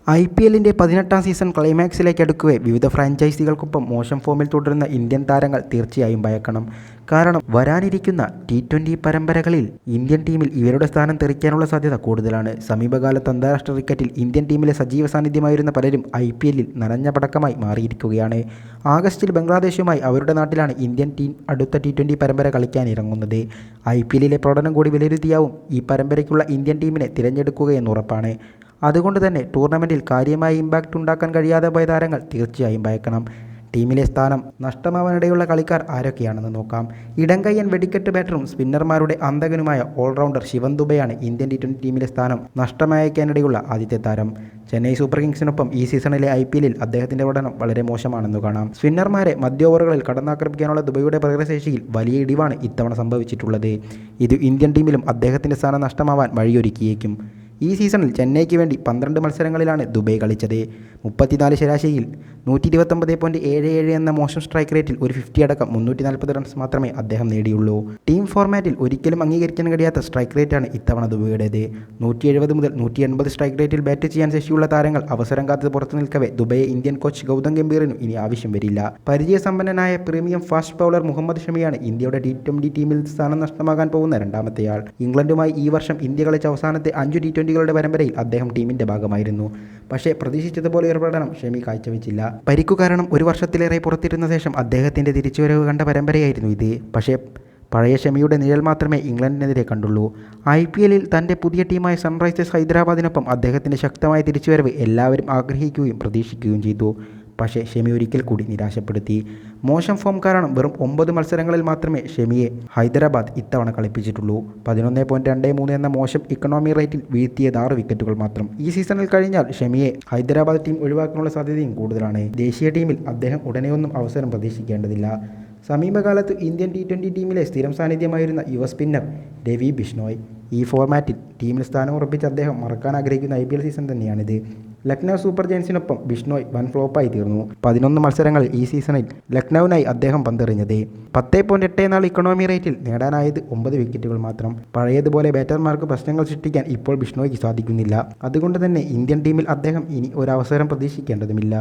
IPLിൻ്റെ 18ാം season ക്ലൈമാക്സിലേക്ക് അടുക്കവേ വിവിധ ഫ്രാഞ്ചൈസികൾക്കൊപ്പം മോശം ഫോമിൽ തുടരുന്ന ഇന്ത്യൻ താരങ്ങൾ തീർച്ചയായും ഭയക്കണം. കാരണം വരാനിരിക്കുന്ന T20 പരമ്പരകളിൽ ഇന്ത്യൻ ടീമിൽ ഇവരുടെ സ്ഥാനം തെറിക്കാനുള്ള സാധ്യത കൂടുതലാണ്. സമീപകാലത്ത് അന്താരാഷ്ട്ര ക്രിക്കറ്റിൽ ഇന്ത്യൻ ടീമിലെ സജീവ സാന്നിധ്യമായിരുന്ന പലരും IPLിൽ നനഞ്ഞ പടക്കമായി മാറിയിരിക്കുകയാണ്. ആഗസ്റ്റിൽ ബംഗ്ലാദേശുമായി അവരുടെ നാട്ടിലാണ് ഇന്ത്യൻ ടീം അടുത്ത T20 പരമ്പര കളിക്കാനിറങ്ങുന്നത്. IPLിലെ പ്രകടനം കൂടി വിലയിരുത്തിയാവും ഈ പരമ്പരയ്ക്കുള്ള ഇന്ത്യൻ ടീമിനെ തിരഞ്ഞെടുക്കുകയെന്ന് ഉറപ്പാണ്. അതുകൊണ്ട് തന്നെ ടൂർണമെൻറ്റിൽ കാര്യമായ ഇമ്പാക്റ്റ് ഉണ്ടാക്കാൻ കഴിയാതെ പോയ താരങ്ങൾ തീർച്ചയായും ഭയക്കണം. ടീമിലെ സ്ഥാനം നഷ്ടമാവാനിടയുള്ള കളിക്കാർ ആരൊക്കെയാണെന്ന് നോക്കാം. ഇടംകയ്യൻ വെടിക്കെട്ട് ബാറ്ററും സ്പിന്നർമാരുടെ അന്തകനുമായ ഓൾറൗണ്ടർ ശിവൻ ദുബെയാണ് ഇന്ത്യൻ T20 ടീമിലെ സ്ഥാനം നഷ്ടമായേക്കാനിടയുള്ള ആദ്യത്തെ താരം. ചെന്നൈ സൂപ്പർ കിങ്സിനൊപ്പം ഈ സീസണിലെ IPLിൽ അദ്ദേഹത്തിൻ്റെ പഠനം വളരെ മോശമാണെന്ന് കാണാം. സ്പിന്നർമാരെ മധ്യ ഓവറുകളിൽ കടന്നാക്രമിക്കാനുള്ള ദുബൈയുടെ പ്രകടനശേഷിയിൽ വലിയ ഇടിവാണ് ഇത്തവണ സംഭവിച്ചിട്ടുള്ളത്. ഇത് ഇന്ത്യൻ ടീമിലും അദ്ദേഹത്തിൻ്റെ സ്ഥാനം നഷ്ടമാവാൻ വഴിയൊരുക്കിയേക്കും. ഈ സീസണിൽ ചെന്നൈയ്ക്ക് വേണ്ടി 12 മത്സരങ്ങളിലാണ് ദുബൈ കളിച്ചത്. 34 ശരാശരിയിൽ 129.77 എന്ന മോശം സ്ട്രൈക്ക് റേറ്റിൽ ഒരു 50 അടക്കം 340 റൺസ് മാത്രമേ അദ്ദേഹം നേടിയുള്ളൂ. ടീം ഫോർമാറ്റിൽ ഒരിക്കലും അംഗീകരിക്കാൻ കഴിയാത്ത സ്ട്രൈക്ക് റേറ്റാണ് ഇത്തവണ ദുബൈയുടേത്. 170 മുതൽ 180 സ്ട്രൈക്ക് റേറ്റിൽ ബാറ്റ് ചെയ്യാൻ ശേഷിയുള്ള താരങ്ങൾ അവസരം കാത്ത് പുറത്തു നിൽക്കവേ ദുബൈയെ ഇന്ത്യൻ കോച്ച് ഗൗതം ഗംഭീറിനും ഇനി ആവശ്യം വരില്ല. പരിചയസമ്പന്നനായ പ്രീമിയം ഫാസ്റ്റ് ബൗളർ മുഹമ്മദ് ഷമിയാണ് ഇന്ത്യയുടെ T20 ടീമിൽ സ്ഥാനം നഷ്ടമാകാൻ പോകുന്ന രണ്ടാമത്തെയാൾ. ഇംഗ്ലണ്ടുമായി ഈ വർഷം ഇന്ത്യ കളിച്ച അവസാനത്തെ 5 T20കളുടെ പരമ്പരയിൽ അദ്ദേഹം ടീമിൻ്റെ ഭാഗമായിരുന്നു. പക്ഷേ പ്രതീക്ഷിച്ചതുപോലെ ഒരു പ്രകടനം ഷമി കാഴ്ചവെച്ചില്ല. പരിക്കു കാരണം ഒരു വർഷത്തിലേറെ പുറത്തിരുന്ന ശേഷം അദ്ദേഹത്തിൻ്റെ തിരിച്ചുവരവ് കണ്ട പരമ്പരയായിരുന്നു ഇത്. പക്ഷേ പഴയ ഷമിയുടെ നിഴൽ മാത്രമേ ഇംഗ്ലണ്ടിനെതിരെ കണ്ടുള്ളൂ. IPLിൽ തൻ്റെ പുതിയ ടീമായ സൺറൈസേഴ്സ് ഹൈദരാബാദിനൊപ്പം അദ്ദേഹത്തിൻ്റെ ശക്തമായ തിരിച്ചുവരവ് എല്ലാവരും ആഗ്രഹിക്കുകയും പ്രതീക്ഷിക്കുകയും ചെയ്തു. പക്ഷേ ഷമി ഒരിക്കൽ കൂടി നിരാശപ്പെടുത്തി. മോശം ഫോം കാരണം വെറും 9 മത്സരങ്ങളിൽ മാത്രമേ ഷമിയെ ഹൈദരാബാദ് ഇത്തവണ കളിപ്പിച്ചിട്ടുള്ളൂ. 11.23 എന്ന മോശം ഇക്കണോമി റേറ്റിൽ വീഴ്ത്തിയത് 6 വിക്കറ്റുകൾ മാത്രം. ഈ സീസണിൽ കഴിഞ്ഞാൽ ഷമിയെ ഹൈദരാബാദ് ടീം ഒഴിവാക്കാനുള്ള സാധ്യതയും കൂടുതലാണ്. ദേശീയ ടീമിൽ അദ്ദേഹം ഉടനെയൊന്നും അവസരം പ്രതീക്ഷിക്കേണ്ടതില്ല. സമീപകാലത്ത് ഇന്ത്യൻ T20 ടീമിലെ സ്ഥിരം സാന്നിധ്യമായിരുന്ന യുവ സ്പിന്നർ രവി ബിഷ്ണോയ്. ഈ ഫോർമാറ്റിൽ ടീമിൽ സ്ഥാനം ഉറപ്പിച്ച അദ്ദേഹം മറക്കാൻ ആഗ്രഹിക്കുന്ന IPL സീസൺ തന്നെയാണിത്. ലക്നൗ സൂപ്പർ ജയൻസിനൊപ്പം ബിഷ്ണോയ് വൻ ഫ്ലോപ്പായി തീർന്നു. 11 മത്സരങ്ങളിൽ ഈ സീസണിൽ ലക്നൌവിനായി അദ്ദേഹം പന്തെറിഞ്ഞത് 10.84 ഇക്കണോമി റേറ്റിൽ നേടാനായത് 9 വിക്കറ്റുകൾ മാത്രം. പഴയതുപോലെ ബാറ്റർമാർക്ക് പ്രശ്നങ്ങൾ സൃഷ്ടിക്കാൻ ഇപ്പോൾ ബിഷ്ണോയ്ക്ക് സാധിക്കുന്നില്ല. അതുകൊണ്ട് തന്നെ ഇന്ത്യൻ ടീമിൽ അദ്ദേഹം ഇനി ഒരു അവസരം പ്രതീക്ഷിക്കേണ്ടതുമില്ല.